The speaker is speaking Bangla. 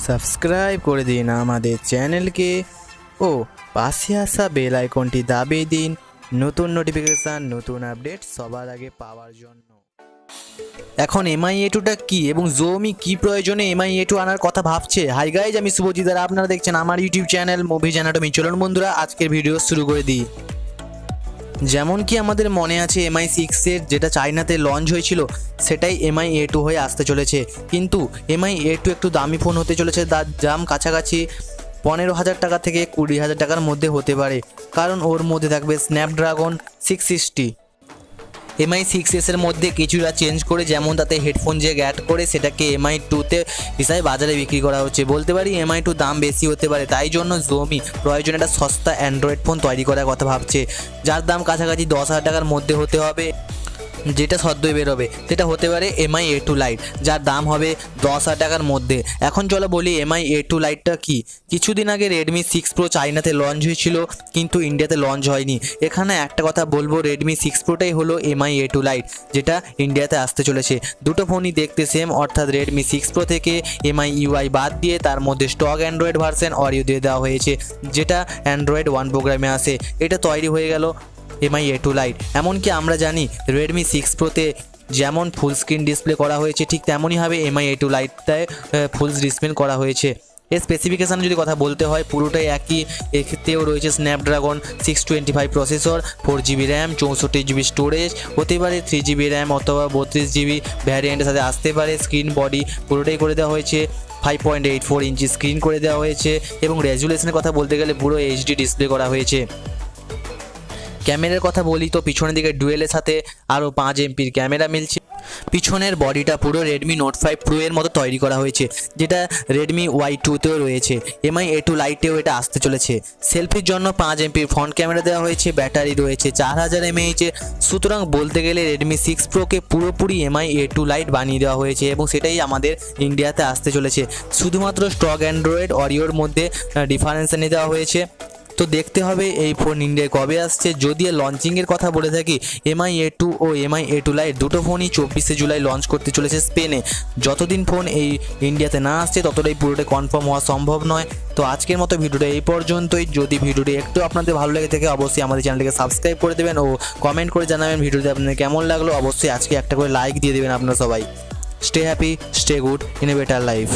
সাবস্ক্রাইব করে দিন আমাদের চ্যানেলকে ও পাশে আসা বেল আইকনটি দাবিয়ে দিন নতুন নোটিফিকেশান নতুন আপডেট সবার আগে পাওয়ার জন্য। এখন A2টা কি এবং জমি কি প্রয়োজনে A2 আনার কথা ভাবছে। হাই গাইজ, আমি শুভজিৎ আর আপনারা দেখছেন আমার ইউটিউব চ্যানেল মুভিজ অ্যানাটমি। চলুন বন্ধুরা আজকের ভিডিও শুরু করে দিই। যেমন কি আমাদের মনে আছে Mi6 এর যেটা চায়নাতে লঞ্চ হয়েছিল সেটাই A2 হয়ে আসতে চলেছে, কিন্তু A2 একটু দামি ফোন হতে চলেছে। দাম কাছাকাছি 15,000 টাকা থেকে 20,000 টাকার মধ্যে হতে পারে, কারণ ওর মধ্যে থাকবে স্ন্যাপড্রাগন 660। Mi6s এর মধ্যে কিছুটা চেঞ্জ করে, যেমন তাতে হেডফোন যে অ্যাড করে সেটাকে Mi2তে হিসাবে বাজারে বিক্রি করা হচ্ছে। বলতে পারি Mi2 দাম বেশি হতে পারে, তাই জন্য জমি প্রয়োজনে একটা সস্তা অ্যান্ড্রয়েড ফোন তৈরি করার কথা ভাবছে, যার দাম কাছাকাছি 10,000 টাকার মধ্যে হতে হবে। যেটা সদ্যই বেরোবে সেটা হতে পারে A2 লাইট, যার দাম হবে 10,000 টাকার মধ্যে। এখন চলো বলি A2 লাইটটা কি। কিছুদিন আগে Redmi 6 Pro চাইনাতে লঞ্চ হয়েছিল, কিন্তু ইন্ডিয়াতে লঞ্চ হয়নি। এখানে একটা কথা বলবো, Redmi 6 Proটাই হলো A2 লাইট, যেটা ইন্ডিয়াতে আসতে চলেছে। দুটো ফোনই দেখতে সেম, অর্থাৎ Redmi 6 Pro থেকে MIUI বাদ দিয়ে তার মধ্যে স্টক অ্যান্ড্রয়েড ভার্সন অরিও দিয়ে দেওয়া হয়েছে, যেটা অ্যান্ড্রয়েড 1 প্রোগ্রামে আসে। এটা তৈরি হয়ে গেল Mi2 লাইট। এমনকি আমরা জানি Redmi 6 Proতে যেমন ফুল স্ক্রিন ডিসপ্লে করা হয়েছে, ঠিক তেমনইভাবে Mi2 লাইটটায় ফুল ডিসপ্লে করা হয়েছে। এর স্পেসিফিকেশান যদি কথা বলতে হয় পুরোটাই একই। এক্ষেত্রেও রয়েছে Snapdragon 625 processor, 4GB RAM, 64GB storage, হতে পারে 3GB র্যাম অথবা 32GB ভ্যারিয়েন্টের সাথে আসতে পারে। স্ক্রিন বডি পুরোটাই করে দেওয়া হয়েছে 5.84 ইঞ্চি স্ক্রিন করে দেওয়া হয়েছে, এবং রেজুলেশনের কথা বলতে গেলে পুরো HD ডিসপ্লে করা হয়েছে। ক্যামেরার কথা বলি তো পিছনের দিকে ডুয়েলের সাথে আরও 5 MP ক্যামেরা মিলছে। পিছনের বডিটা পুরো Redmi Note 5 Pro এর মতো তৈরি করা হয়েছে, যেটা Redmi Y2তেও রয়েছে। Mi2 লাইটেও এটা আসতে চলেছে। সেলফির জন্য 5 MP ফ্রন্ট ক্যামেরা দেওয়া হয়েছে, ব্যাটারি রয়েছে 4000 mAh। সুতরাং বলতে গেলে Redmi 6 Proকে পুরোপুরি Mi2 লাইট বানিয়ে দেওয়া হয়েছে, এবং সেটাই আমাদের ইন্ডিয়াতে আসতে চলেছে। শুধুমাত্র স্টক অ্যান্ড্রয়েড অরিওর মধ্যে ডিফারেন্স এনে দেওয়া হয়েছে। তো দেখতে হবে এই ফোন ইন্ডিয়ায় কবে আসছে। যদি লঞ্চিংয়ের কথা বলে থাকি, Mi2 ও Mi2 লাইট দুটো ফোনই 24শে জুলাই লঞ্চ করতে চলেছে স্পেনে। যতদিন ফোন এই ইন্ডিয়াতে না আসছে ততটাই পুরোটাই কনফার্ম হওয়া সম্ভব নয়। তো আজকের মতো ভিডিওটা এই পর্যন্তই। যদি ভিডিওটি একটু আপনাদের ভালো লেগে থাকে অবশ্যই আমাদের চ্যানেলটিকে সাবস্ক্রাইব করে দেবেন ও কমেন্ট করে জানাবেন ভিডিওটি আপনাদের কেমন লাগলো। অবশ্যই আজকে একটা করে লাইক দিয়ে দেবেন আপনারা সবাই। Stay happy, stay good in a better life.